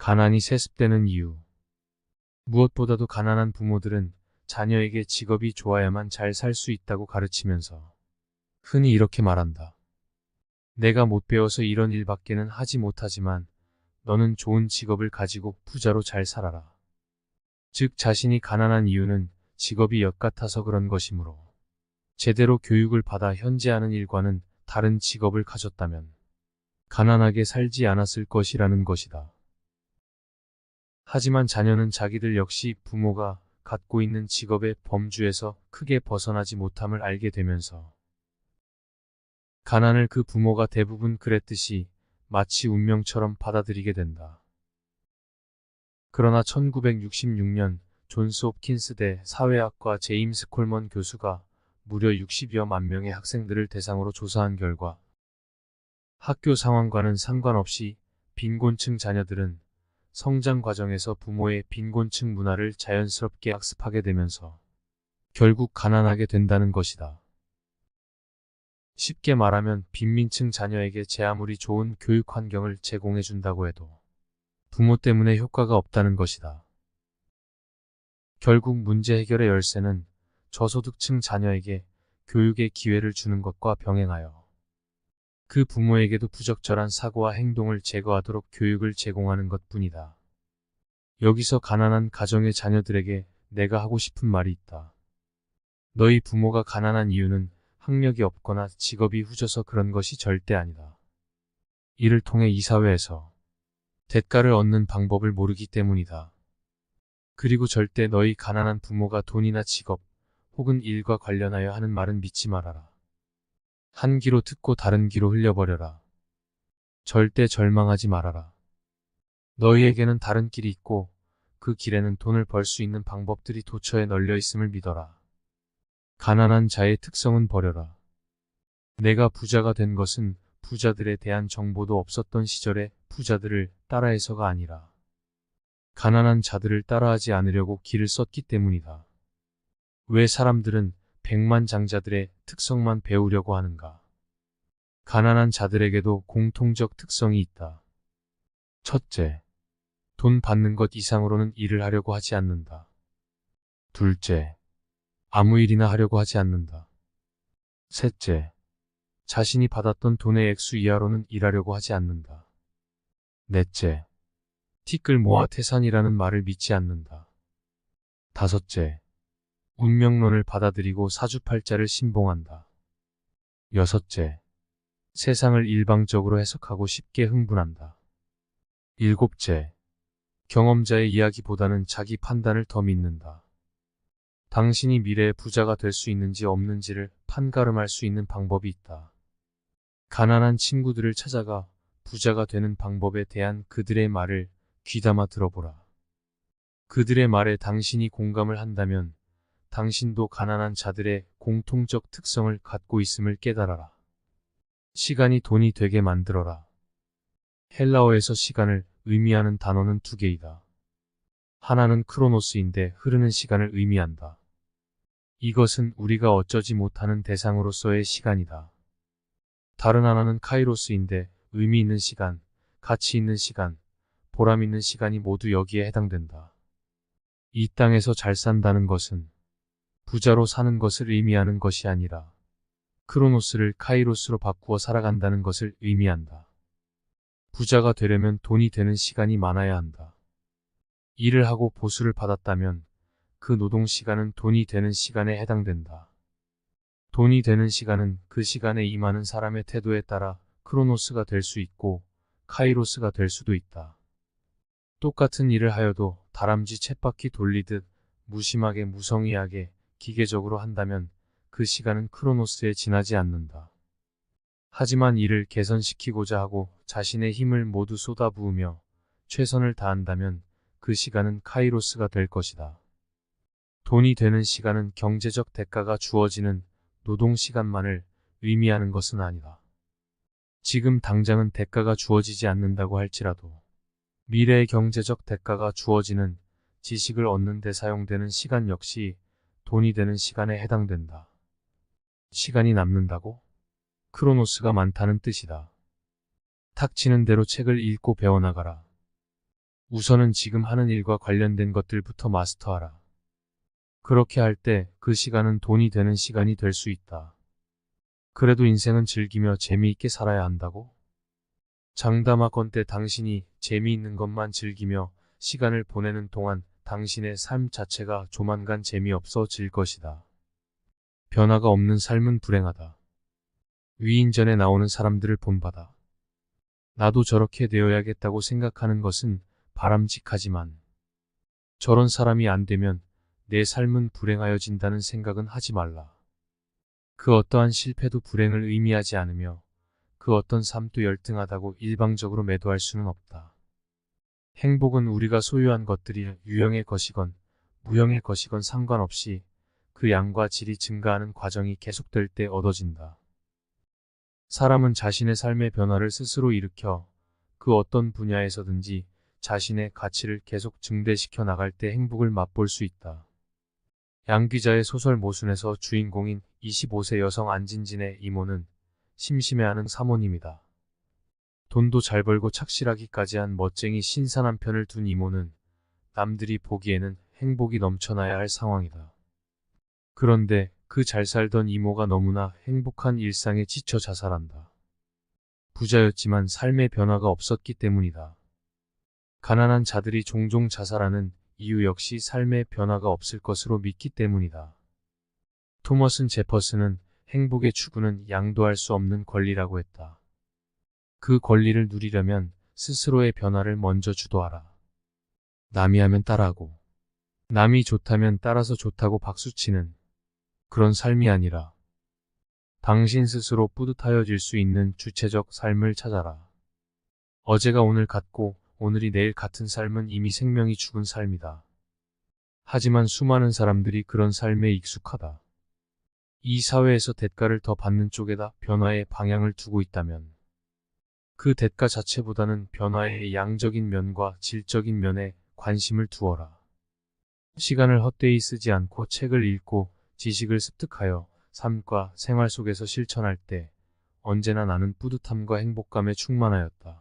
가난이 세습되는 이유. 무엇보다도 가난한 부모들은 자녀에게 직업이 좋아야만 잘 살 수 있다고 가르치면서 흔히 이렇게 말한다. 내가 못 배워서 이런 일밖에는 하지 못하지만 너는 좋은 직업을 가지고 부자로 잘 살아라. 즉 자신이 가난한 이유는 직업이 역같아서 그런 것이므로 제대로 교육을 받아 현재 하는 일과는 다른 직업을 가졌다면 가난하게 살지 않았을 것이라는 것이다. 하지만 자녀는 자기들 역시 부모가 갖고 있는 직업의 범주에서 크게 벗어나지 못함을 알게 되면서 가난을 그 부모가 대부분 그랬듯이 마치 운명처럼 받아들이게 된다. 그러나 1966년 존스 홉킨스대 사회학과 제임스 콜먼 교수가 무려 60여만 명의 학생들을 대상으로 조사한 결과 학교 상황과는 상관없이 빈곤층 자녀들은 성장 과정에서 부모의 빈곤층 문화를 자연스럽게 학습하게 되면서 결국 가난하게 된다는 것이다. 쉽게 말하면 빈민층 자녀에게 제 아무리 좋은 교육 환경을 제공해 준다고 해도 부모 때문에 효과가 없다는 것이다. 결국 문제 해결의 열쇠는 저소득층 자녀에게 교육의 기회를 주는 것과 병행하여 그 부모에게도 부적절한 사고와 행동을 제거하도록 교육을 제공하는 것뿐이다. 여기서 가난한 가정의 자녀들에게 내가 하고 싶은 말이 있다. 너희 부모가 가난한 이유는 학력이 없거나 직업이 후져서 그런 것이 절대 아니다. 이를 통해 이 사회에서 대가를 얻는 방법을 모르기 때문이다. 그리고 절대 너희 가난한 부모가 돈이나 직업 혹은 일과 관련하여 하는 말은 믿지 말아라. 한 귀로 듣고 다른 귀로 흘려버려라. 절대 절망하지 말아라. 너희에게는 다른 길이 있고 그 길에는 돈을 벌 수 있는 방법들이 도처에 널려 있음을 믿어라. 가난한 자의 특성은 버려라. 내가 부자가 된 것은 부자들에 대한 정보도 없었던 시절에 부자들을 따라해서가 아니라 가난한 자들을 따라하지 않으려고 길을 썼기 때문이다. 왜 사람들은 백만장자들의 특성만 배우려고 하는가? 가난한 자들에게도 공통적 특성이 있다. 첫째, 돈 받는 것 이상으로는 일을 하려고 하지 않는다. 둘째, 아무 일이나 하려고 하지 않는다. 셋째, 자신이 받았던 돈의 액수 이하로는 일하려고 하지 않는다. 넷째, 티끌 모아 태산이라는 말을 믿지 않는다. 다섯째, 운명론을 받아들이고 사주팔자를 신봉한다. 여섯째, 세상을 일방적으로 해석하고 쉽게 흥분한다. 일곱째, 경험자의 이야기보다는 자기 판단을 더 믿는다. 당신이 미래에 부자가 될 수 있는지 없는지를 판가름할 수 있는 방법이 있다. 가난한 친구들을 찾아가 부자가 되는 방법에 대한 그들의 말을 귀담아 들어보라. 그들의 말에 당신이 공감을 한다면 당신도 가난한 자들의 공통적 특성을 갖고 있음을 깨달아라. 시간이 돈이 되게 만들어라. 헬라어에서 시간을 의미하는 단어는 두 개이다. 하나는 크로노스인데 흐르는 시간을 의미한다. 이것은 우리가 어쩌지 못하는 대상으로서의 시간이다. 다른 하나는 카이로스인데 의미 있는 시간, 가치 있는 시간, 보람 있는 시간이 모두 여기에 해당된다. 이 땅에서 잘 산다는 것은 부자로 사는 것을 의미하는 것이 아니라 크로노스를 카이로스로 바꾸어 살아간다는 것을 의미한다. 부자가 되려면 돈이 되는 시간이 많아야 한다. 일을 하고 보수를 받았다면 그 노동 시간은 돈이 되는 시간에 해당된다. 돈이 되는 시간은 그 시간에 임하는 사람의 태도에 따라 크로노스가 될 수 있고 카이로스가 될 수도 있다. 똑같은 일을 하여도 다람쥐 쳇바퀴 돌리듯 무심하게 무성의하게 기계적으로 한다면 그 시간은 크로노스에 지나지 않는다. 하지만 이를 개선시키고자 하고 자신의 힘을 모두 쏟아부으며 최선을 다한다면 그 시간은 카이로스가 될 것이다. 돈이 되는 시간은 경제적 대가가 주어지는 노동 시간만을 의미하는 것은 아니다. 지금 당장은 대가가 주어지지 않는다고 할지라도 미래의 경제적 대가가 주어지는 지식을 얻는 데 사용되는 시간 역시 돈이 되는 시간에 해당된다. 시간이 남는다고? 크로노스가 많다는 뜻이다. 탁치는 대로 책을 읽고 배워나가라. 우선은 지금 하는 일과 관련된 것들부터 마스터하라. 그렇게 할 때 그 시간은 돈이 되는 시간이 될 수 있다. 그래도 인생은 즐기며 재미있게 살아야 한다고? 장담하건대 당신이 재미있는 것만 즐기며 시간을 보내는 동안 당신의 삶 자체가 조만간 재미없어질 것이다. 변화가 없는 삶은 불행하다. 위인전에 나오는 사람들을 본받아. 나도 저렇게 되어야겠다고 생각하는 것은 바람직하지만 저런 사람이 안 되면 내 삶은 불행하여진다는 생각은 하지 말라. 그 어떠한 실패도 불행을 의미하지 않으며 그 어떤 삶도 열등하다고 일방적으로 매도할 수는 없다. 행복은 우리가 소유한 것들이 유형의 것이건 무형의 것이건 상관없이 그 양과 질이 증가하는 과정이 계속될 때 얻어진다. 사람은 자신의 삶의 변화를 스스로 일으켜 그 어떤 분야에서든지 자신의 가치를 계속 증대시켜 나갈 때 행복을 맛볼 수 있다. 양 기자의 소설 모순에서 주인공인 25세 여성 안진진의 이모는 심심해하는 사모님이다. 돈도 잘 벌고 착실하기까지 한 멋쟁이 신사 남편을 둔 이모는 남들이 보기에는 행복이 넘쳐나야 할 상황이다. 그런데 그 잘 살던 이모가 너무나 행복한 일상에 지쳐 자살한다. 부자였지만 삶의 변화가 없었기 때문이다. 가난한 자들이 종종 자살하는 이유 역시 삶의 변화가 없을 것으로 믿기 때문이다. 토머스 제퍼슨은 행복의 추구는 양도할 수 없는 권리라고 했다. 그 권리를 누리려면 스스로의 변화를 먼저 주도하라. 남이 하면 따라하고 남이 좋다면 따라서 좋다고 박수치는 그런 삶이 아니라 당신 스스로 뿌듯하여질 수 있는 주체적 삶을 찾아라. 어제가 오늘 같고 오늘이 내일 같은 삶은 이미 생명이 죽은 삶이다. 하지만 수많은 사람들이 그런 삶에 익숙하다. 이 사회에서 대가를 더 받는 쪽에다 변화의 방향을 두고 있다면 그 대가 자체보다는 변화의 양적인 면과 질적인 면에 관심을 두어라. 시간을 헛되이 쓰지 않고 책을 읽고 지식을 습득하여 삶과 생활 속에서 실천할 때 언제나 나는 뿌듯함과 행복감에 충만하였다.